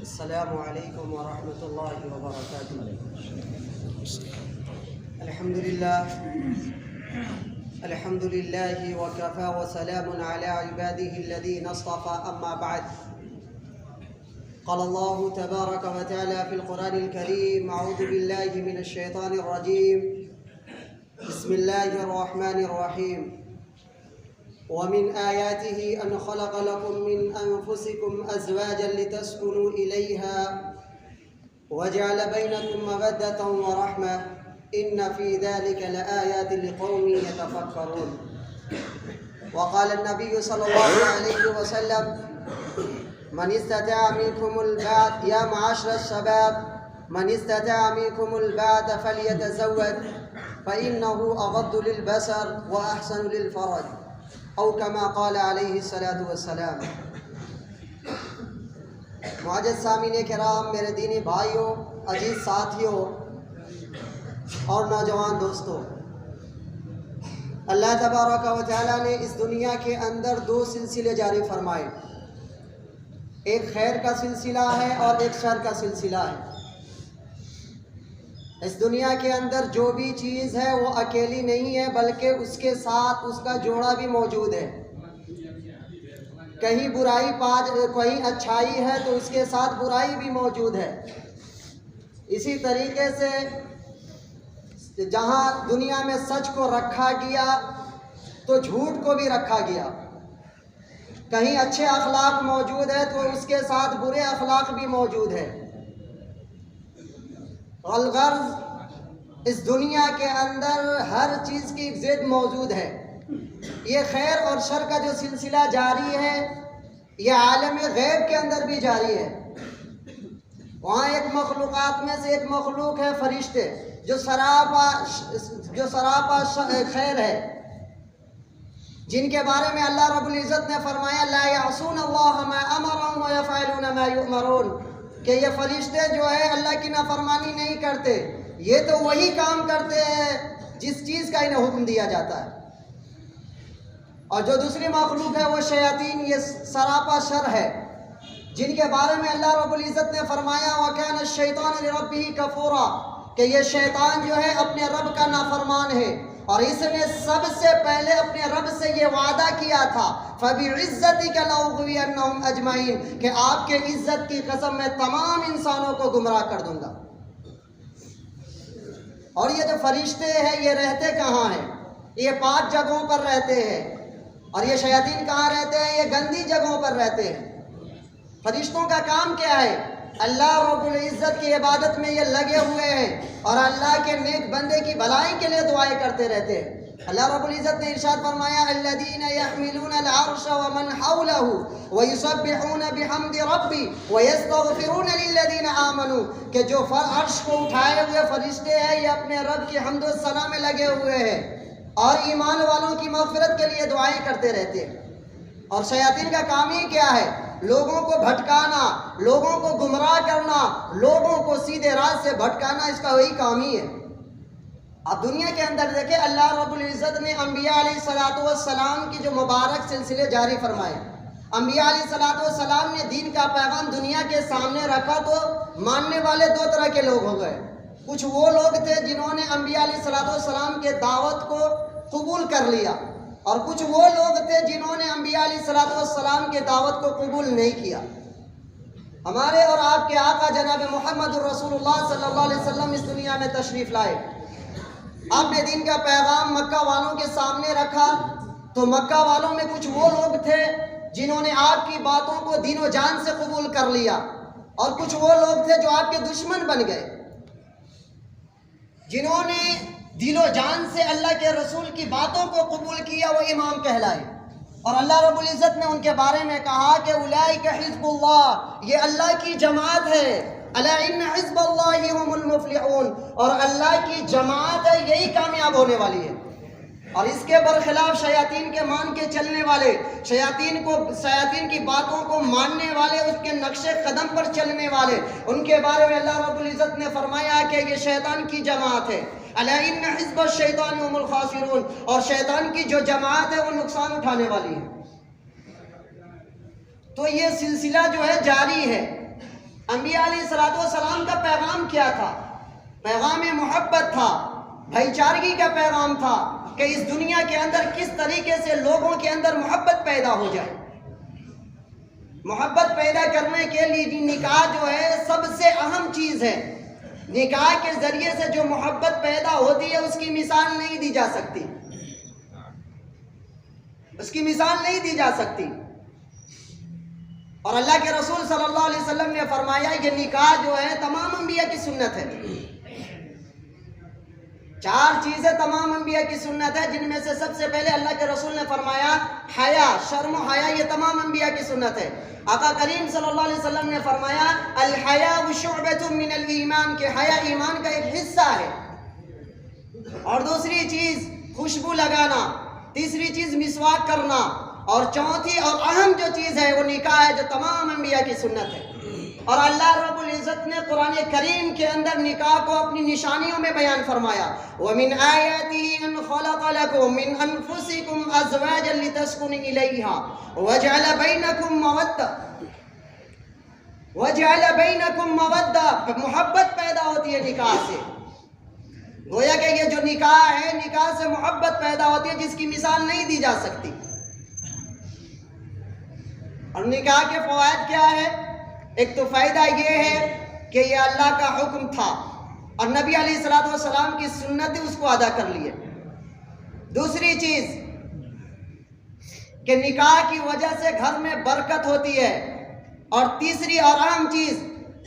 السلام علیکم ورحمۃ اللہ وبرکاتہ۔ الحمد للہ وکفى وسلام علی عباده الذین اصطفى، اما بعد۔ قال اللہ تبارک وتعالى في القرآن الكريم: اعوذ باللہ من الشیطان الرجیم، بسم اللہ الرحمن الرحیم۔ ومن آياته أن خلق لكم من أنفسكم أزواجا لتسكنوا إليها وجعل بينكم مودة ورحمة إن في ذلك لآيات لقوم يتفكرون۔ وقال النبي صلى الله عليه وسلم: من استطاع منكم الباءة، يا معاشر الشباب، من استطاع منكم الباءة فليتزوج فإنه أغض للبصر وأحسن للفرج، او کما قال علیہ الصلاۃ والسلام۔ معزز سامعین کرام، میرے دینی بھائیوں، عزیز ساتھیوں اور نوجوان دوستوں، اللہ تبارک و تعالیٰ نے اس دنیا کے اندر دو سلسلے جاری فرمائے، ایک خیر کا سلسلہ ہے اور ایک شر کا سلسلہ ہے۔ اس دنیا کے اندر جو بھی چیز ہے وہ اکیلی نہیں ہے، بلکہ اس کے ساتھ اس کا جوڑا بھی موجود ہے۔ کہیں برائی کہیں اچھائی ہے تو اس کے ساتھ برائی بھی موجود ہے۔ اسی طریقے سے جہاں دنیا میں سچ کو رکھا گیا تو جھوٹ کو بھی رکھا گیا۔ کہیں اچھے اخلاق موجود ہے تو اس کے ساتھ برے اخلاق بھی موجود ہے۔ الغرض اس دنیا کے اندر ہر چیز کی ایک ضد موجود ہے۔ یہ خیر اور شر کا جو سلسلہ جاری ہے یہ عالم غیب کے اندر بھی جاری ہے۔ وہاں ایک مخلوقات میں سے ایک مخلوق ہے فرشتے، جو سراپا خیر ہے، جن کے بارے میں اللہ رب العزت نے فرمایا: لا یعصون اللہ ما امرهم ویفعلون ما یؤمرون، کہ یہ فرشتے جو ہے اللہ کی نافرمانی نہیں کرتے، یہ تو وہی کام کرتے ہیں جس چیز کا انہیں حکم دیا جاتا ہے۔ اور جو دوسری مخلوق ہے وہ شیاطین، یہ سراپا شر ہے، جن کے بارے میں اللہ رب العزت نے فرمایا: وَكَانَ الشَّيْطَانُ لِرَبِّهِ كَفُورًا، کہ یہ شیطان جو ہے اپنے رب کا نافرمان ہے، اور اس نے سب سے پہلے اپنے رب سے یہ وعدہ کیا تھا: فَبِعِزَّتِكَ لَأُغْوِيَنَّهُمْ أَجْمَعِينَ، کہ آپ کے عزت کی قسم میں تمام انسانوں کو گمراہ کر دوں گا۔ اور یہ جو فرشتے ہیں یہ رہتے کہاں ہیں؟ یہ پاک جگہوں پر رہتے ہیں، اور یہ شیاطین کہاں رہتے ہیں؟ یہ گندی جگہوں پر رہتے ہیں۔ فرشتوں کا کام کیا ہے؟ اللہ رب العزت کی عبادت میں یہ لگے ہوئے ہیں اور اللہ کے نیک بندے کی بھلائی کے لیے دعائیں کرتے رہتے ہیں۔ اللہ رب العزت نے ارشاد فرمایا: الذین یحملون العرش ومن حولہ ویسبحون بحمد ربی ویستغفرون للذین آمنوا، کہ جو عرش کو اٹھائے ہوئے فرشتے ہیں یہ اپنے رب کی حمد و ثنا میں لگے ہوئے ہیں اور ایمان والوں کی مغفرت کے لیے دعائیں کرتے رہتے ہیں۔ اور شیاطین کا کام ہی کیا ہے؟ لوگوں کو بھٹکانا، لوگوں کو گمراہ کرنا، لوگوں کو سیدھے راہ سے بھٹکانا، اس کا وہی کام ہی ہے۔ اب دنیا کے اندر دیکھیں، اللہ رب العزت نے انبیاء علیہ السلام کی جو مبارک سلسلے جاری فرمائے۔ انبیاء علیہ السلام نے دین کا پیغام دنیا کے سامنے رکھا تو ماننے والے دو طرح کے لوگ ہو گئے۔ کچھ وہ لوگ تھے جنہوں نے انبیاء علیہ السلام کے دعوت کو قبول کر لیا، اور کچھ وہ لوگ تھے جنہوں نے انبیاء علیہ السلام کے دعوت کو قبول نہیں کیا۔ ہمارے اور آپ کے آقا جناب محمد الرسول اللہ صلی اللہ علیہ وسلم اس دنیا میں تشریف لائے۔ آپ نے دین کا پیغام مکہ والوں کے سامنے رکھا تو مکہ والوں میں کچھ وہ لوگ تھے جنہوں نے آپ کی باتوں کو دین و جان سے قبول کر لیا، اور کچھ وہ لوگ تھے جو آپ کے دشمن بن گئے۔ جنہوں نے دل و جان سے اللہ کے رسول کی باتوں کو قبول کیا وہ امام کہلائے، اور اللہ رب العزت نے ان کے بارے میں کہا کہ اولئک حزب اللہ، یہ اللہ کی جماعت ہے۔ الا ان حزب اللہ هم المفلحون، اور اللہ کی جماعت ہے یہی کامیاب ہونے والی ہے۔ اور اس کے برخلاف شیاطین کے مان کے چلنے والے، شیاطین کی باتوں کو ماننے والے، اس کے نقش قدم پر چلنے والے، ان کے بارے میں اللہ رب العزت نے فرمایا کہ یہ شیطان کی جماعت ہے۔ الا ان حزب الشیطان هم الخاسرون، اور شیطان کی جو جماعت ہے وہ نقصان اٹھانے والی ہے۔ تو یہ سلسلہ جو ہے جاری ہے۔ انبیاء علیہ السلام کا پیغام کیا تھا؟ پیغام محبت تھا، بھائی چارگی کا پیغام تھا کہ اس دنیا کے اندر کس طریقے سے لوگوں کے اندر محبت پیدا ہو جائے۔ محبت پیدا کرنے کے لیے نکاح جو ہے سب سے اہم چیز ہے۔ نکاح کے ذریعے سے جو محبت پیدا ہوتی ہے اس کی مثال نہیں دی جا سکتی، اس کی مثال نہیں دی جا سکتی۔ اور اللہ کے رسول صلی اللہ علیہ وسلم نے فرمایا یہ نکاح جو ہے تمام انبیاء کی سنت ہے۔ 4 چیزیں تمام انبیاء کی سنت ہے، جن میں سے سب سے پہلے اللہ کے رسول نے فرمایا حیا، شرم و حیا یہ تمام انبیاء کی سنت ہے۔ آقا کریم صلی اللہ علیہ وسلم نے فرمایا الحیاء شعبۃ من الایمان، کہ حیا ایمان کا ایک حصہ ہے۔ اور دوسری چیز خوشبو لگانا، تیسری چیز مسواک کرنا، اور چوتھی اور اہم جو چیز ہے وہ نکاح ہے جو تمام انبیاء کی سنت ہے۔ اور اللہ رب العزت نے قرآن کریم کے اندر نکاح کو اپنی نشانیوں میں بیان فرمایا وَمِنْ آيَاتِهِ أَنْ خَلَقَ لَكُم مِّنْ أَنفُسِكُمْ أَزْوَاجًا لِتَسْكُنُوا إِلَيْهَا وَجَعَلَ بَيْنَكُم مَّوَدَّةً، محبت پیدا ہوتی ہے نکاح سے۔ گویا کہ یہ جو نکاح ہے، نکاح سے محبت پیدا ہوتی ہے جس کی مثال نہیں دی جا سکتی۔ اور نکاح کے فوائد کیا ہے؟ ایک تو فائدہ یہ ہے کہ یہ اللہ کا حکم تھا اور نبی علیہ السلام کی سنت اس کو ادا کر لیے۔ دوسری چیز کہ نکاح کی وجہ سے گھر میں برکت ہوتی ہے، اور تیسری اور اہم چیز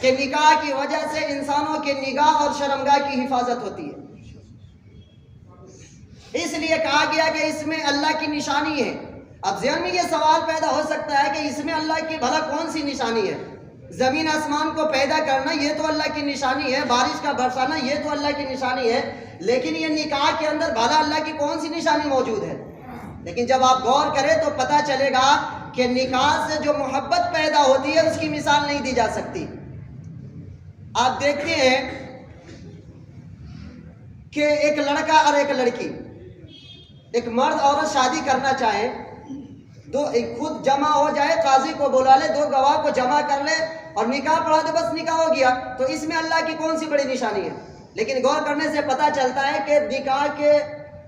کہ نکاح کی وجہ سے انسانوں کے نگاہ اور شرمگاہ کی حفاظت ہوتی ہے۔ اس لیے کہا گیا کہ اس میں اللہ کی نشانی ہے۔ اب ذہن میں یہ سوال پیدا ہو سکتا ہے کہ اس میں اللہ کی بھلا کون سی نشانی ہے؟ زمین آسمان کو پیدا کرنا یہ تو اللہ کی نشانی ہے، بارش کا برسانا یہ تو اللہ کی نشانی ہے، لیکن یہ نکاح کے اندر بھلا اللہ کی کون سی نشانی موجود ہے؟ لیکن جب آپ غور کریں تو پتہ چلے گا کہ نکاح سے جو محبت پیدا ہوتی ہے اس کی مثال نہیں دی جا سکتی۔ آپ دیکھتے ہیں کہ ایک لڑکا اور ایک لڑکی، ایک مرد عورت شادی کرنا چاہیں، خود جمع ہو جائے، قاضی کو بلا لے، 2 گواہ کو جمع کر لے اور نکاح پڑھا دے، بس نکاح ہو گیا، تو اس میں اللہ کی کون سی بڑی نشانی ہے؟ لیکن غور کرنے سے پتہ چلتا ہے کہ نکاح کے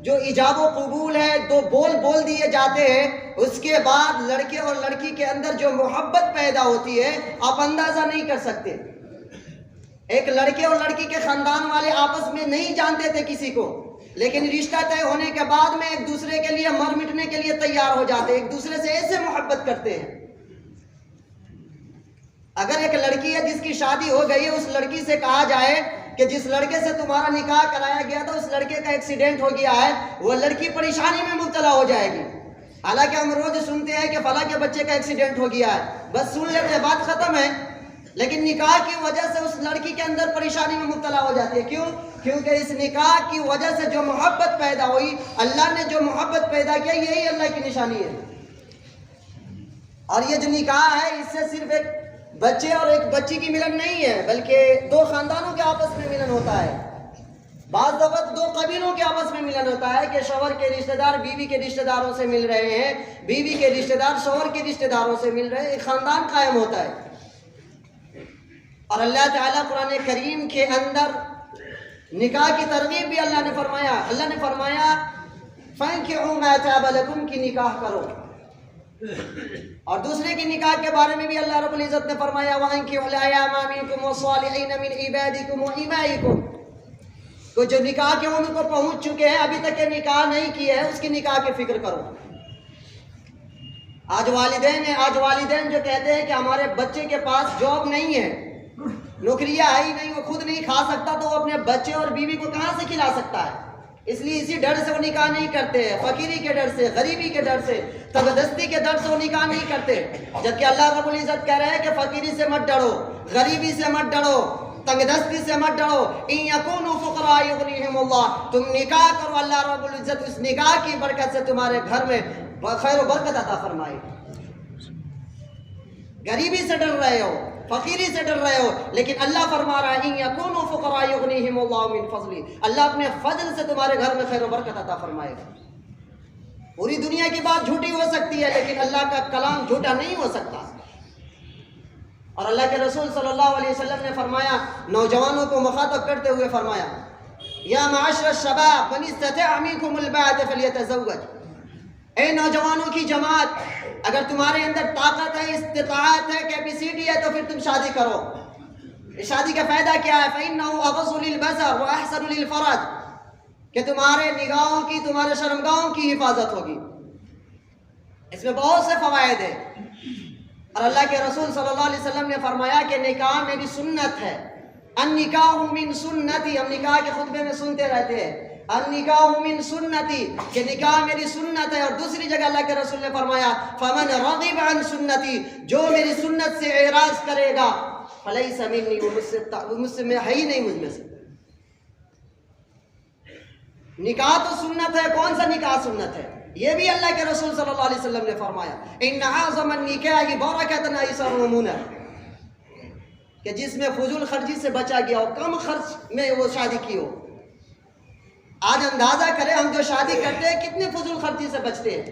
جو ایجاب و قبول ہے 2 بول دیے جاتے ہیں، اس کے بعد لڑکے اور لڑکی کے اندر جو محبت پیدا ہوتی ہے آپ اندازہ نہیں کر سکتے۔ ایک لڑکے اور لڑکی کے خاندان والے آپس میں نہیں جانتے تھے کسی کو، لیکن رشتہ طے ہونے کے بعد میں ایک دوسرے کے لیے مر مٹنے کے لیے تیار ہو جاتے ہیں، ایک دوسرے سے ایسے محبت کرتے ہیں۔ اگر ایک لڑکی ہے جس کی شادی ہو گئی ہے، اس لڑکی سے کہا جائے کہ جس لڑکے سے تمہارا نکاح کرایا گیا تھا اس لڑکے کا ایکسیڈنٹ ہو گیا ہے، وہ لڑکی پریشانی میں مبتلا ہو جائے گی۔ حالانکہ ہم روز سنتے ہیں کہ فلاں کے بچے کا ایکسیڈنٹ ہو گیا ہے، بس سن لیتے ہیں، بات ختم ہے۔ لیکن نکاح کی وجہ سے اس لڑکی کے اندر پریشانی میں مبتلا ہو جاتی ہے۔ کیوں؟ کیونکہ اس نکاح کی وجہ سے جو محبت پیدا ہوئی، اللہ نے جو محبت پیدا کیا، یہی اللہ کی نشانی ہے۔ اور یہ جو نکاح ہے اس سے صرف ایک بچے اور ایک بچی کی ملن نہیں ہے، بلکہ 2 خاندانوں کے آپس میں ملن ہوتا ہے۔ بعض وقت 2 قبیلوں کے آپس میں ملن ہوتا ہے کہ شوہر کے رشتہ دار بیوی کے رشتہ داروں سے مل رہے ہیں، بیوی کے رشتہ دار شوہر کے رشتہ داروں سے مل رہے ہیں، ایک خاندان قائم ہوتا ہے۔ اور اللہ تعالیٰ قرآن کریم کے اندر نکاح کی ترغیب بھی اللہ نے فرمایا فَانكِحُوا مَا طَابَ لَكُمْ کی نکاح کرو۔ اور دوسرے کی نکاح کے بارے میں بھی اللہ رب العزت نے فرمایا وَأَنكِحُوا الْأَيَامَ مِنكُمْ وَالصَّالِحِينَ مِنْ عِبَادِكُمْ وَإِمَائِكُمْ، کو جو نکاح کے ان کو پہنچ چکے ہیں، ابھی تک نکاح نہیں کیا ہے، اس کی نکاح کی فکر کرو۔ آج والدین جو کہتے ہیں کہ ہمارے بچے کے پاس جاب نہیں ہے، نوکریاں ہے ہی نہیں، وہ خود نہیں کھا سکتا تو وہ اپنے بچے اور بیوی کو کہاں سے کھلا سکتا ہے؟ اس لیے اسی ڈر سے وہ نکاح نہیں کرتے ہیں، فقیری کے ڈر سے، غریبی کے ڈر سے، تنگدستی کے ڈر سے وہ نکاح نہیں کرتے۔ جبکہ اللہ رب العزت کہہ رہے ہیں کہ فقیری سے مت ڈرو، غریبی سے مت ڈرو، تنگدستی سے مت ڈرو، ان یکونوا فقراء یغنیہم اللہ، تم نکاح کرو، اللہ رب العزت اس نکاح کی برکت سے تمہارے گھر میں خیر و برکت عطا فرمائے۔ غریبی سے ڈر رہے ہو، فقیری سے ڈر رہے ہو، لیکن اللہ فرما رہا ہے ان یکونوا فقراء یغنیہم اللہ من فضلہ، اللہ اپنے فضل سے تمہارے گھر میں خیر و برکت عطا فرمائے گا۔ پوری دنیا کی بات جھوٹی ہو سکتی ہے لیکن اللہ کا کلام جھوٹا نہیں ہو سکتا۔ اور اللہ کے رسول صلی اللہ علیہ وسلم نے فرمایا، نوجوانوں کو مخاطب کرتے ہوئے فرمایا، یا معاشر الشباب من استطاع منکم الباءۃ فلیتزوج، اے نوجوانوں کی جماعت، اگر تمہارے اندر طاقت ہے، استطاعت ہے، کیپیسٹی ہے تو پھر تم شادی کرو۔ شادی کا فائدہ کیا ہے؟ فإنه أغض للبصر وأحسن للفرج، کہ تمہارے نگاہوں کی، تمہارے شرمگاہوں کی حفاظت ہوگی۔ اس میں بہت سے فوائد ہیں، اور اللہ کے رسول صلی اللہ علیہ وسلم نے فرمایا کہ نکاح میری سنت ہے۔ النکاح من سنتی، ہم نکاح کے خطبے میں سنتے رہتے ہیں، النکاح من سنتی، کہ نکاح میری سنت ہے۔ اور دوسری جگہ اللہ کے رسول نے فرمایا، فمن رغب عن سنتی، جو میری سنت سے اعراض کرے گا، فلیس منی، وہ مجھ سے ہے ہی نہیں، مجھ میں سے۔ نکاح تو سنت ہے، کون سا نکاح سنت ہے؟ یہ بھی اللہ کے رسول صلی اللہ علیہ وسلم نے فرمایا، ان اعظم النکاح برکۃ ایسر ومنع، کہ جس میں فضول خرچی سے بچا گیا ہو، کم خرچ میں وہ شادی کی ہو۔ آج اندازہ کریں ہم جو شادی کرتے ہیں کتنے فضول خرچی سے بچتے ہیں،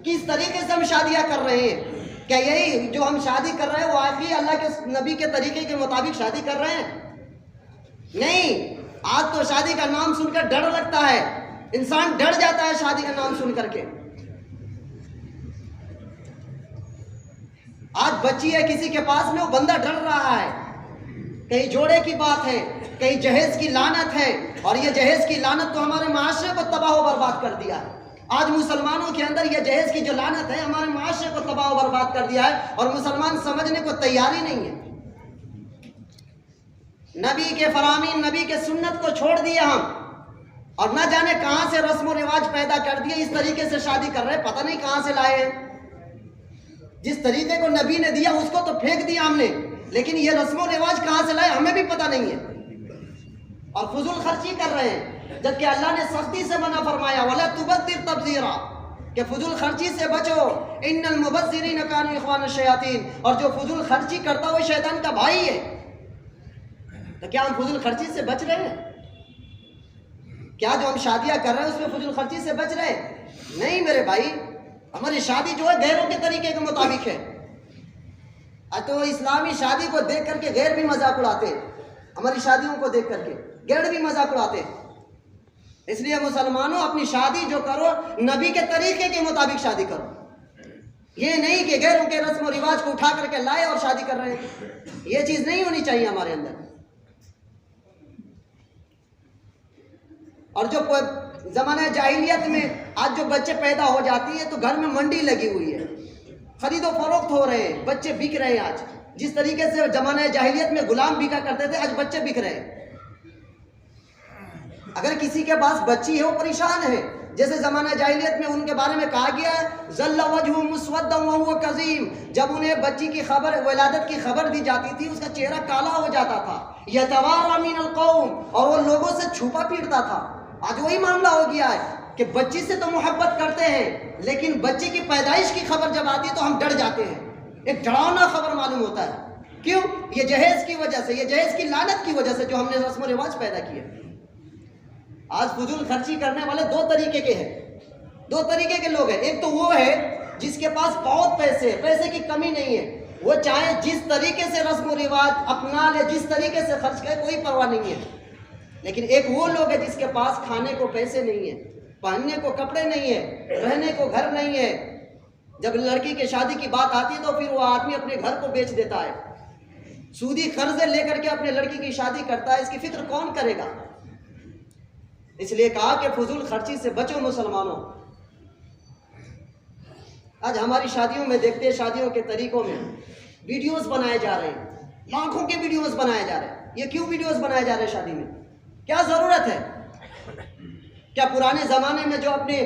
کس طریقے سے ہم شادیاں کر رہے ہیں۔ کیا یہی جو ہم شادی کر رہے ہیں وہ آخری اللہ کے نبی کے طریقے کے مطابق شادی کر رہے ہیں؟ نہیں۔ آج تو شادی کا نام سن کر ڈر لگتا ہے، انسان ڈر جاتا ہے شادی کا نام سن کر کے۔ آج بچی ہے کسی کے پاس میں، وہ بندہ ڈر رہا ہے، کہیں جوڑے کی بات ہے، کہیں جہیز کی لعنت ہے، اور یہ جہیز کی لعنت تو ہمارے معاشرے کو تباہ و برباد کر دیا ہے۔ آج مسلمانوں کے اندر یہ جہیز کی جو لعنت ہے ہمارے معاشرے کو تباہ و برباد کر دیا ہے، اور مسلمان سمجھنے کو تیار ہی نہیں ہے۔ نبی کے فرامین، نبی کے سنت کو چھوڑ دیا ہم، اور نہ جانے کہاں سے رسم و رواج پیدا کر دیے، اس طریقے سے شادی کر رہے، پتہ نہیں کہاں سے لائے ہیں۔ جس طریقے کو نبی نے دیا اس کو تو پھینک دیا ہم نے، لیکن یہ رسم و رواج کہاں سے لائے ہمیں بھی پتہ نہیں ہے، اور فضول خرچی کر رہے ہیں، جبکہ اللہ نے سختی سے منع فرمایا، وَلَا تُبَذِّرْ تَبْذِيرًا، کہ فضول خرچی سے بچو، إِنَّ الْمُبَذِّرِينَ كَانُوا إِخْوَانَ الشَّيَاطِينَ، اور جو فضول خرچی کرتا وہ شیطان کا بھائی ہے۔ تو کیا ہم فضول خرچی سے بچ رہے ہیں؟ کیا جو ہم شادیاں کر رہے ہیں اس میں فضول خرچی سے بچ رہے ہیں؟ نہیں میرے بھائی، ہماری شادی جو ہے غیروں کے طریقے کے مطابق ہے۔ تو اسلامی شادی کو دیکھ کر کے غیر بھی مذاق اڑاتے ہیں، ہماری شادیوں کو دیکھ کر کے غیر بھی مذاق اڑاتے ہیں۔ اس لیے مسلمانوں اپنی شادی جو کرو نبی کے طریقے کے مطابق شادی کرو، یہ نہیں کہ غیروں کے رسم و رواج کو اٹھا کر کے لائے اور شادی کر رہے ہیں، یہ چیز نہیں ہونی چاہیے ہمارے اندر۔ اور جو زمانہ جاہلیت میں آج جو بچے پیدا ہو جاتی ہے تو گھر میں منڈی لگی ہوئی ہے، خرید و فروخت ہو رہے ہیں، بچے بک رہے ہیں۔ آج جس طریقے سے زمانہ جاہلیت میں غلام بکا کرتے تھے، آج بچے بک رہے ہیں۔ اگر کسی کے پاس بچی ہے وہ پریشان ہے، جیسے زمانہ جاہلیت میں ان کے بارے میں کہا گیا ہے، ظل وجہ مسودا وهو کظیم، جب انہیں بچی کی خبر، ولادت کی خبر دی جاتی تھی اس کا چہرہ کالا ہو جاتا تھا، یتوارا من القوم، اور وہ لوگوں سے چھپا پھرتا تھا۔ آج وہی معاملہ ہو گیا ہے کہ بچی سے تو محبت کرتے ہیں، لیکن بچے کی پیدائش کی خبر جب آتی ہے تو ہم ڈر جاتے ہیں، ایک ڈراؤنا خبر معلوم ہوتا ہے۔ کیوں؟ یہ جہیز کی وجہ سے، یہ جہیز کی لعنت کی وجہ سے جو ہم نے رسم و رواج پیدا کیے۔ آج فضول خرچی کرنے والے دو طریقے کے ہیں، دو طریقے کے لوگ ہیں۔ ایک تو وہ ہے جس کے پاس بہت پیسے ہے، پیسے کی کمی نہیں ہے، وہ چاہے جس طریقے سے رسم و رواج اپنا لے، جس طریقے سے خرچ کرے، کوئی پرواہ نہیں ہے۔ لیکن ایک وہ لوگ ہے جس کے پاس کھانے کو پیسے نہیں ہیں، پہننے کو کپڑے نہیں ہیں، رہنے کو گھر نہیں ہے۔ جب لڑکی کے شادی کی بات آتی ہے تو پھر وہ آدمی اپنے گھر کو بیچ دیتا ہے، سودی قرضے لے کر کے اپنے لڑکی کی شادی کرتا ہے، اس کی فکر کون کرے گا؟ اس لیے کہا کہ فضول خرچی سے بچو مسلمانوں۔ آج ہماری شادیوں میں دیکھتے ہیں، شادیوں کے طریقوں میں ویڈیوز بنائے جا رہے ہیں، لاکھوں کے ویڈیوز بنائے جا رہے ہیں۔ یہ کیوں ویڈیوز بنائے جا رہے ہیں شادی میں؟ کیا ضرورت ہے؟ کیا پرانے زمانے میں جو اپنے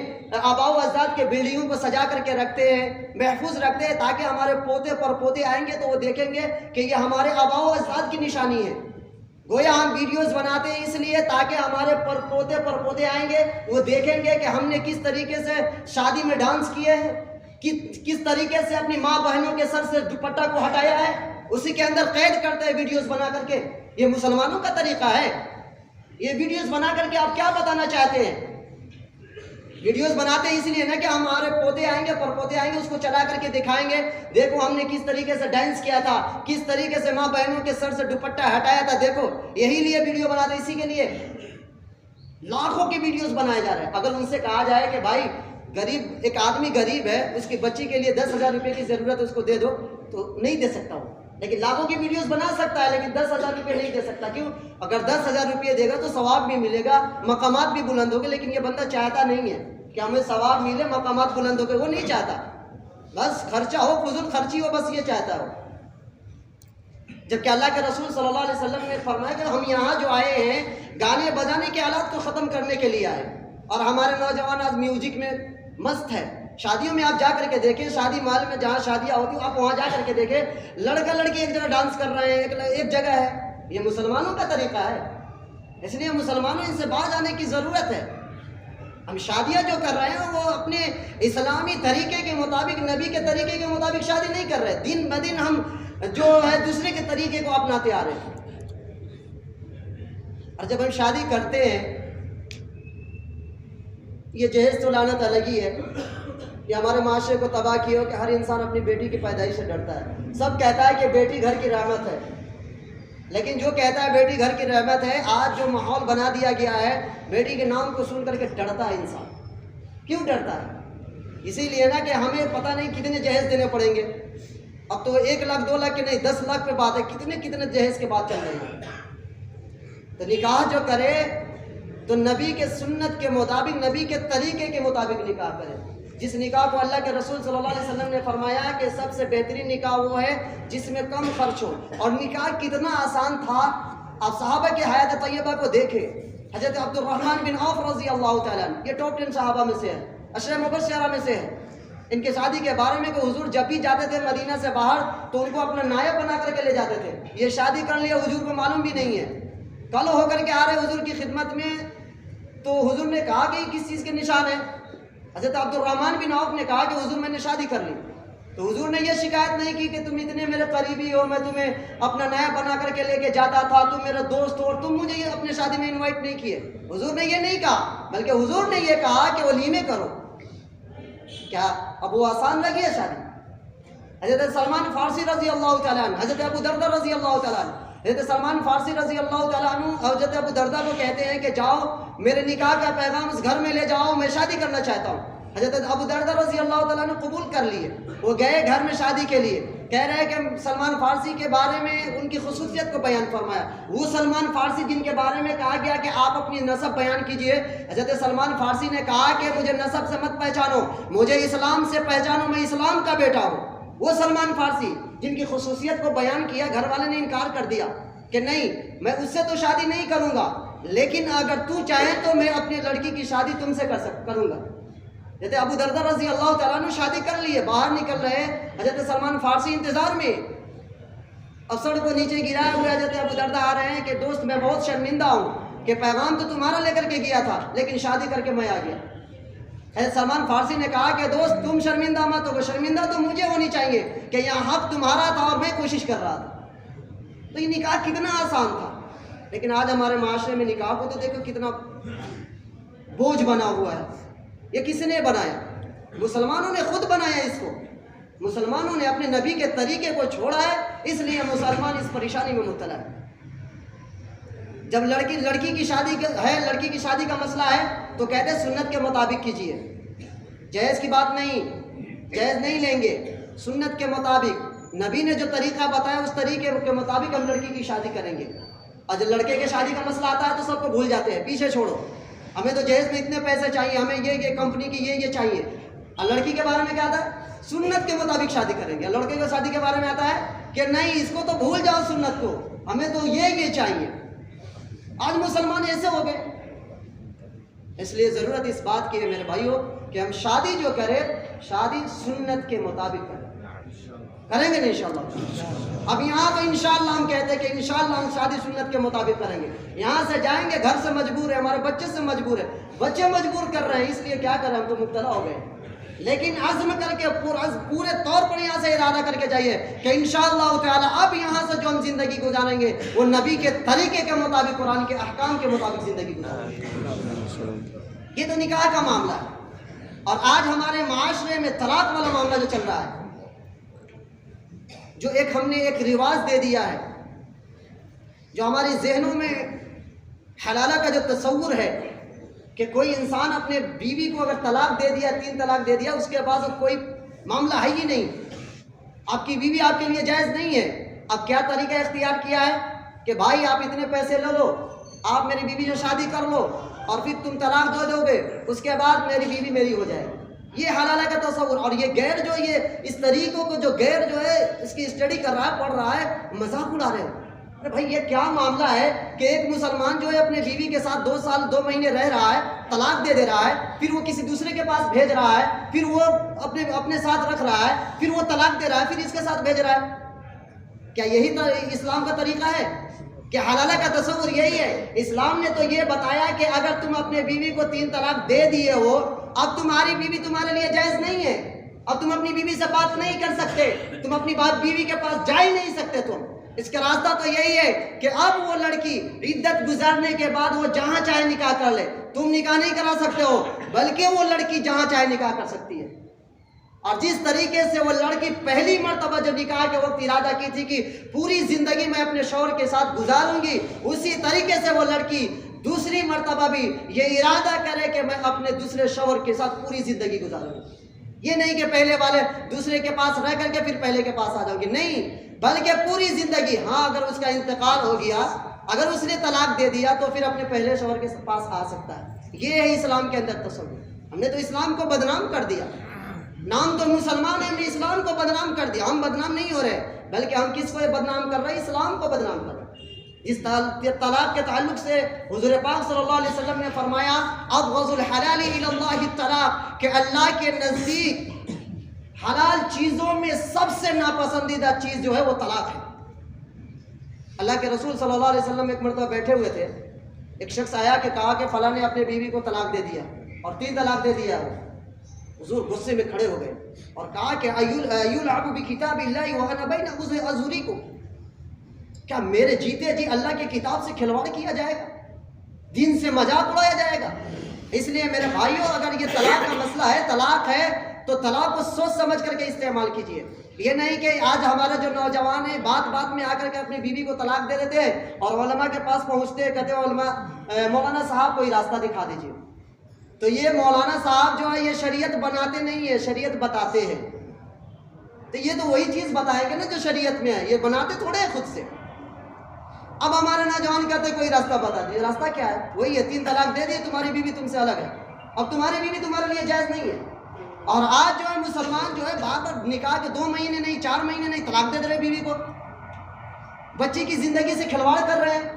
آباء و اجداد کے بلڈنگوں کو سجا کر کے رکھتے ہیں، محفوظ رکھتے ہیں تاکہ ہمارے پوتے پر پوتے آئیں گے تو وہ دیکھیں گے کہ یہ ہمارے آباء و اجداد کی نشانی ہے؟ گویا ہم ویڈیوز بناتے ہیں اس لیے تاکہ ہمارے پر پوتے آئیں گے، وہ دیکھیں گے کہ ہم نے کس طریقے سے شادی میں ڈانس کیے ہیں، کس طریقے سے اپنی ماں بہنوں کے سر سے دوپٹہ کو ہٹایا ہے، اسی کے اندر قید کرتے ہیں ویڈیوز بنا کر کے۔ یہ مسلمانوں کا طریقہ ہے؟ یہ ویڈیوز بنا کر کے آپ کیا بتانا چاہتے ہیں؟ ویڈیوز بناتے ہیں اس لیے نا کہ ہمارے پوتے آئیں گے پر پوتے آئیں گے اس کو چلا کر کے دکھائیں گے، دیکھو ہم نے کس طریقے سے ڈانس کیا تھا، کس طریقے سے ماں بہنوں کے سر سے دوپٹہ ہٹایا تھا، دیکھو یہی لیے ویڈیو بناتے ہیں، اسی کے لیے لاکھوں کی ویڈیوز بنائے جا رہے ہیں۔ اگر ان سے کہا جائے کہ بھائی غریب ایک آدمی غریب ہے، اس کی بچی کے لیے 10,000 روپے کی ضرورت ہے، اس کو دے دو، تو نہیں دے سکتا وہ، لیکن لاکھوں کی ویڈیوز بنا سکتا ہے، لیکن 10,000 روپے نہیں دے سکتا۔ کیوں؟ اگر 10,000 روپے دے گا تو ثواب بھی ملے گا، مقامات بھی بلند ہوگے، لیکن یہ بندہ چاہتا نہیں ہے کہ ہمیں ثواب ملے، مقامات بلند ہوگے، وہ نہیں چاہتا، بس خرچہ ہو، فضول خرچی ہو، بس یہ چاہتا ہو۔ جبکہ اللہ کے رسول صلی اللہ علیہ وسلم نے فرمایا کہ ہم یہاں جو آئے ہیں گانے بجانے کے آلات کو ختم کرنے کے لیے آئے، اور ہمارے نوجوان آج میوزک میں مست ہے۔ شادیوں میں آپ جا کر کے دیکھیں، شادی محل میں جہاں شادیاں ہوتی ہیں آپ وہاں جا کر کے دیکھیں، لڑکا لڑکی ایک جگہ ڈانس کر رہے ہیں، ایک جگہ ہے۔ یہ مسلمانوں کا طریقہ ہے، اس لیے مسلمانوں ان سے باز آنے کی ضرورت ہے۔ ہم شادیاں جو کر رہے ہیں وہ اپنے اسلامی طریقے کے مطابق، نبی کے طریقے کے مطابق شادی نہیں کر رہے، دن بدن ہم جو ہے دوسرے کے طریقے کو اپناتے آ رہے ہیں۔ اور جب ہم شادی کرتے ہیں، یہ جہیز تو لعنت الگ ہی ہے، یہ ہمارے معاشرے کو تباہ کیا ہو کہ ہر انسان اپنی بیٹی کی پیدائش سے ڈرتا ہے۔ سب کہتا ہے کہ بیٹی گھر کی رحمت ہے، لیکن جو کہتا ہے بیٹی گھر کی رحمت ہے، آج جو ماحول بنا دیا گیا ہے، بیٹی کے نام کو سن کر کے ڈرتا ہے انسان۔ کیوں ڈرتا ہے؟ اسی لیے نا کہ ہمیں پتہ نہیں کتنے جہیز دینے پڑیں گے۔ اب تو 1 لاکھ 2 لاکھ کے نہیں 10 لاکھ پہ بات ہے، کتنے جہیز کے بات چل رہی ہے۔ تو نکاح جو کرے تو نبی کے سنت کے مطابق، نبی کے طریقے کے مطابق نکاح کرے۔ جس نکاح کو اللہ کے رسول صلی اللہ علیہ وسلم نے فرمایا کہ سب سے بہترین نکاح وہ ہے جس میں کم خرچ ہو۔ اور نکاح کتنا آسان تھا، آپ صحابہ کی حیات طیبہ کو دیکھیں۔ حضرت عبد الرحمن بن عوف رضی اللہ تعالیٰ عنہ، یہ ٹاپ 10 صحابہ میں سے ہے، 10 مبشرہ میں سے ہے۔ ان کے شادی کے بارے میں کہ حضور جب بھی جاتے تھے مدینہ سے باہر تو ان کو اپنا نائب بنا کر کے لے جاتے تھے۔ یہ شادی کر لیا، حضور کو معلوم بھی نہیں ہے، کل ہو کر کے آ رہے حضور کی خدمت میں، تو حضور نے کہا کہ یہ کس چیز کے نشان ہے؟ حضرت عبد الرحمن بن عوف نے کہا کہ حضور میں نے شادی کر لی۔ تو حضور نے یہ شکایت نہیں کی کہ تم اتنے میرے قریبی ہو، میں تمہیں اپنا نائب بنا کر کے لے کے جاتا تھا، تم میرا دوست ہو اور تم مجھے یہ اپنے شادی میں انوائٹ نہیں کیے۔ حضور نے یہ نہیں کہا، بلکہ حضور نے یہ کہا کہ ولیمے کرو۔ کیا اب وہ آسان لگی ہے شادی؟ حضرت سلمان فارسی رضی اللہ تعالیٰ عنہ، حضرت ابو دردہ رضی اللہ تعالیٰ عنہ، حضرت سلمان فارسی رضی اللہ تعالیٰ عنہ حضرت ابو دردہ کو کہتے ہیں کہ جاؤ میرے نکاح کا پیغام اس گھر میں لے جاؤ، میں شادی کرنا چاہتا ہوں۔ حضرت ابو دردہ رضی اللہ تعالیٰ نے قبول کر لیے، وہ گئے گھر میں شادی کے لیے، کہہ رہے کہ سلمان فارسی کے بارے میں ان کی خصوصیت کو بیان فرمایا۔ وہ سلمان فارسی جن کے بارے میں کہا گیا کہ آپ اپنی نسب بیان کیجئے، حضرت سلمان فارسی نے کہا کہ مجھے نسب سے مت پہچانو، مجھے اسلام سے پہچانو، میں اسلام کا بیٹا ہوں۔ وہ سلمان فارسی جن کی خصوصیت کو بیان کیا، گھر والے نے انکار کر دیا کہ نہیں میں اس سے تو شادی نہیں کروں گا، لیکن اگر تو چاہے تو میں اپنی لڑکی کی شادی تم سے کروں گا۔ حضرت ابو دردہ رضی اللہ تعالیٰ عنہ شادی کر لیے، باہر نکل رہے، حضرت سلمان فارسی انتظار میں، افسر کو نیچے گرائے ہوئے حضرت ابو دردہ آ رہے ہیں کہ دوست میں بہت شرمندہ ہوں کہ پیغام تو تمہارا لے کر کے گیا تھا لیکن شادی کر کے میں آ گیا۔ حضرت سلمان فارسی نے کہا کہ دوست تم شرمندہ مت ہو، شرمندہ تو مجھے ہونی چاہیے کہ یہاں حق تمہارا تھا اور میں کوشش کر رہا تھا۔ تو یہ نکاح کتنا آسان تھا، لیکن آج ہمارے معاشرے میں نکاح کو تو دیکھو کتنا بوجھ بنا ہوا ہے۔ یہ کس نے بنایا؟ مسلمانوں نے خود بنایا اس کو، مسلمانوں نے اپنے نبی کے طریقے کو چھوڑا ہے، اس لیے مسلمان اس پریشانی میں مبتلا ہے۔ جب لڑکی کی شادی ہے، لڑکی کی شادی کا مسئلہ ہے تو کہتے ہیں سنت کے مطابق کیجئے، جہیز کی بات نہیں، جہیز نہیں لیں گے، سنت کے مطابق نبی نے جو طریقہ بتایا اس طریقے کے مطابق ہم لڑکی کی شادی کریں گے۔ اور جب لڑکے کے شادی کا مسئلہ آتا ہے تو سب کو بھول جاتے ہیں، پیچھے چھوڑو، ہمیں تو جہیز میں اتنے پیسے چاہیے، ہمیں یہ کمپنی کی یہ چاہیے۔ اور لڑکی کے بارے میں کیا آتا ہے؟ سنت کے مطابق شادی کریں گے۔ لڑکے کی شادی کے بارے میں آتا ہے کہ نہیں اس کو تو بھول جاؤ سنت کو، ہمیں تو یہ چاہیے۔ آج مسلمان ایسے ہو گئے، اس لیے ضرورت اس بات کی ہے میرے بھائیوں کہ ہم شادی جو کریں شادی سنت کے مطابق کریں گے نا انشاءاللہ۔ اب یہاں تو انشاءاللہ ہم کہتے ہیں کہ انشاءاللہ ہم شادی سنت کے مطابق کریں گے، یہاں سے جائیں گے گھر سے مجبور ہے، ہمارے بچے سے مجبور ہے، بچے مجبور کر رہے ہیں، اس لیے کیا کریں ہم تو مبتلا ہو گئے۔ لیکن عزم کر کے پورے طور پر یہاں سے ارادہ کر کے جائیے کہ انشاءاللہ تعالی اب یہاں سے جو ہم زندگی گزاریں گے وہ نبی کے طریقے کے مطابق، قرآن کے احکام کے مطابق زندگی گزاریں گے۔ یہ تو نکاح کا معاملہ ہے۔ اور آج ہمارے معاشرے میں طلاق والا معاملہ جو چل رہا ہے، جو ہم نے ایک رواج دے دیا ہے، جو ہمارے ذہنوں میں حلالہ کا جو تصور ہے کہ کوئی انسان اپنے بیوی کو اگر طلاق دے دیا، 3 طلاق دے دیا، اس کے بعد کوئی معاملہ ہے ہی نہیں، آپ کی بیوی آپ کے لیے جائز نہیں ہے۔ اب کیا طریقہ اختیار کیا ہے کہ بھائی آپ اتنے پیسے لے لو، آپ میری بیوی سے شادی کر لو اور پھر تم طلاق دو گے، اس کے بعد میری بیوی میری ہو جائے۔ یہ حلالہ کا تصور، اور یہ غیر جو یہ اس طریقوں کو جو غیر جو ہے اس کی اسٹڈی کر رہا ہے، پڑھ رہا ہے، مذاق اڑا رہے ہیں۔ ارے بھائی یہ کیا معاملہ ہے کہ ایک مسلمان جو ہے اپنے بیوی کے ساتھ 2 سال 2 مہینے رہ رہا ہے، طلاق دے رہا ہے، پھر وہ کسی دوسرے کے پاس بھیج رہا ہے، پھر وہ اپنے ساتھ رکھ رہا ہے، پھر وہ طلاق دے رہا ہے، پھر اس کے ساتھ بھیج رہا ہے۔ کیا یہی اسلام کا طریقہ ہے؟ کہ حلالہ کا تصور یہی ہے؟ اسلام نے تو یہ بتایا کہ اگر تم اپنے بیوی کو 3 طلاق دے دیے ہو، اب تمہاری بیوی تمہارے لیے جائز نہیں ہے، اب تم اپنی بیوی سے بات نہیں کر سکتے، تم اپنی بات بیوی کے پاس جا ہی نہیں سکتے۔ تم اس کا راستہ تو یہی ہے کہ اب وہ لڑکی عدت گزارنے کے بعد وہ جہاں چاہے نکاح کر لے، تم نکاح نہیں کرا سکتے ہو، بلکہ وہ لڑکی جہاں چاہے نکاح کر سکتی ہے۔ اور جس طریقے سے وہ لڑکی پہلی مرتبہ جو نکاح کے وقت ارادہ کی تھی کہ پوری زندگی میں اپنے شوہر کے ساتھ گزاروں گی، اسی طریقے سے وہ لڑکی دوسری مرتبہ بھی یہ ارادہ کرے کہ میں اپنے دوسرے شوہر کے ساتھ پوری زندگی گزاروں گی۔ یہ نہیں کہ پہلے والے دوسرے کے پاس رہ کر کے پھر پہلے کے پاس آ جاؤں گی، نہیں، بلکہ پوری زندگی۔ ہاں اگر اس کا انتقال ہو گیا، اگر اس نے طلاق دے دیا، تو پھر اپنے پہلے شوہر کے پاس آ سکتا ہے۔ یہ ہے اسلام کے اندر تصور۔ ہم نے تو اسلام کو بدنام کر دیا، نام تو مسلمان ہے، ہم نے اسلام کو بدنام کر دیا۔ ہم بدنام نہیں ہو رہے، بلکہ ہم کس کو بدنام کر رہے ہیں؟ اسلام کو بدنام کر رہے ہیں۔ اس طلاق کے تعلق سے حضور پاک صلی اللہ علیہ وسلم نے فرمایا ابغض الحلال الی اللہ الطلاق، کہ اللہ کے نزدیک حلال چیزوں میں سب سے ناپسندیدہ چیز جو ہے وہ طلاق ہے۔ اللہ کے رسول صلی اللہ علیہ وسلم ایک مرتبہ بیٹھے ہوئے تھے، ایک شخص آیا کہ کہا کہ فلاں نے اپنے بیوی کو طلاق دے دیا اور 3 طلاق دے دیا۔ حضور غصے میں کھڑے ہو گئے اور کہا کہ ایلعب بکتاب اللہ وانا بین اظہرکم، کیا میرے جیتے جی اللہ کی کتاب سے کھلواڑ کیا جائے گا، دین سے مذاق اڑایا جائے گا؟ اس لیے میرے بھائیوں، اگر یہ طلاق کا مسئلہ ہے، طلاق ہے، تو طلاق کو سوچ سمجھ کر کے استعمال کیجیے۔ یہ نہیں کہ آج ہمارا جو نوجوان ہے بات بات میں آ کر کے اپنی بیوی کو طلاق دے دیتے ہیں اور علماء کے پاس پہنچتے ہیں، کہتے ہیں علماء مولانا صاحب کوئی راستہ دکھا دیجیے۔ تو یہ مولانا صاحب جو ہے یہ شریعت بناتے نہیں ہے، شریعت بتاتے ہیں۔ تو یہ تو وہی چیز بتائے گا نا جو شریعت میں ہے، یہ بناتے تھوڑے ہیں خود سے۔ اب ہمارے نوجوان کہتے ہیں کوئی راستہ بتا دیجیے۔ راستہ کیا ہے؟ وہی ہے، 3 طلاق دے دیے، تمہاری بیوی تم سے الگ ہے، اب تمہاری بیوی تمہارے لیے جائز نہیں ہے۔ اور آج جو ہے مسلمان جو ہے بار بار نکاح کے 2 مہینے نہیں، 4 مہینے نہیں، طلاق دے رہے بیوی کو، بچی کی زندگی سے کھلواڑ کر رہے ہیں۔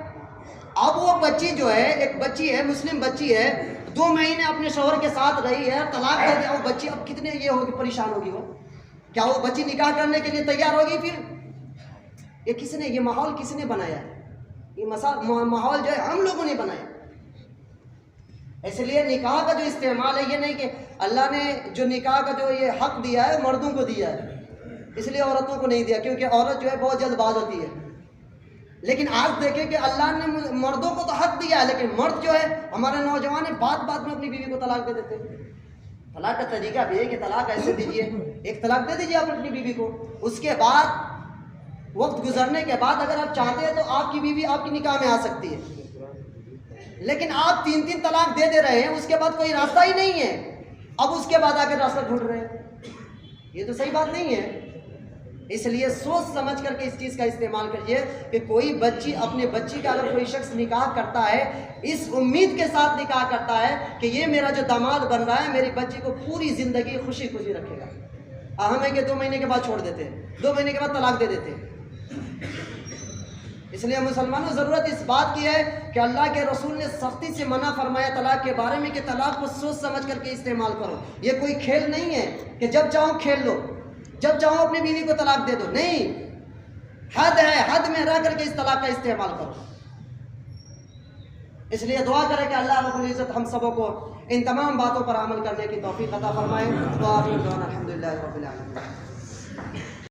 اب وہ بچی جو ہے، ایک بچی ہے، مسلم بچی ہے، 2 مہینے اپنے شوہر کے ساتھ رہی ہے، طلاق دے دیا، وہ بچی اب کتنے یہ ہوگی، پریشان ہوگی وہ۔ کیا وہ بچی نکاح کرنے کے لیے تیار ہوگی؟ پھر یہ کس نے، یہ ماحول کس نے بنایا ہے؟ یہ ماحول جو ہے ہم لوگوں نے بنایا۔ اس لیے نکاح کا جو استعمال ہے، یہ نہیں کہ اللہ نے جو نکاح کا جو یہ حق دیا ہے مردوں کو دیا ہے، اس لیے عورتوں کو نہیں دیا، کیونکہ عورت جو ہے بہت جلد باز ہوتی ہے۔ لیکن آج دیکھیں کہ اللہ نے مردوں کو تو حق دیا ہے، لیکن مرد جو ہے ہمارے نوجوان ہیں بات بات میں اپنی بیوی کو طلاق دے دیتے ہیں۔ طلاق کا طریقہ بھی ہے کہ طلاق ایسے دیجیے، ایک طلاق دے دیجیے آپ اپنی بیوی کو، اس کے بعد وقت گزرنے کے بعد اگر آپ چاہتے ہیں تو آپ کی بیوی آپ کی نکاح میں آ سکتی ہے۔ لیکن آپ 3 طلاق دے رہے ہیں، اس کے بعد کوئی راستہ ہی نہیں ہے، اب اس کے بعد آ کے راستہ ڈھونڈ رہے ہیں، یہ تو صحیح بات نہیں ہے۔ اس لیے سوچ سمجھ کر کے اس چیز کا استعمال کریے کہ کوئی بچی، اپنے بچی کا اگر کوئی شخص نکاح کرتا ہے، اس امید کے ساتھ نکاح کرتا ہے کہ یہ میرا جو داماد بن رہا ہے میری بچی کو پوری زندگی خوشی خوشی رکھے گا۔ ہم ہے کہ 2 مہینے کے بعد چھوڑ دیتے ہیں، 2 مہینے کے بعد طلاق دے دیتے ہیں۔ اس لیے مسلمانوں ضرورت اس بات کی ہے کہ اللہ کے رسول نے سختی سے منع فرمایا طلاق کے بارے میں کہ طلاق کو سوچ سمجھ کر کے استعمال کرو۔ یہ کوئی کھیل نہیں ہے کہ جب چاہو کھیل لو، جب چاہو اپنی بیوی کو طلاق دے دو، نہیں، حد ہے، حد میں رہ کر کے اس طلاق کا استعمال کرو۔ اس لیے دعا کریں کہ اللہ رب العزت ہم سبوں کو ان تمام باتوں پر عمل کرنے کی توفیق عطا فرمائے۔ وآخر دعوانا الحمدللہ رب العالمین۔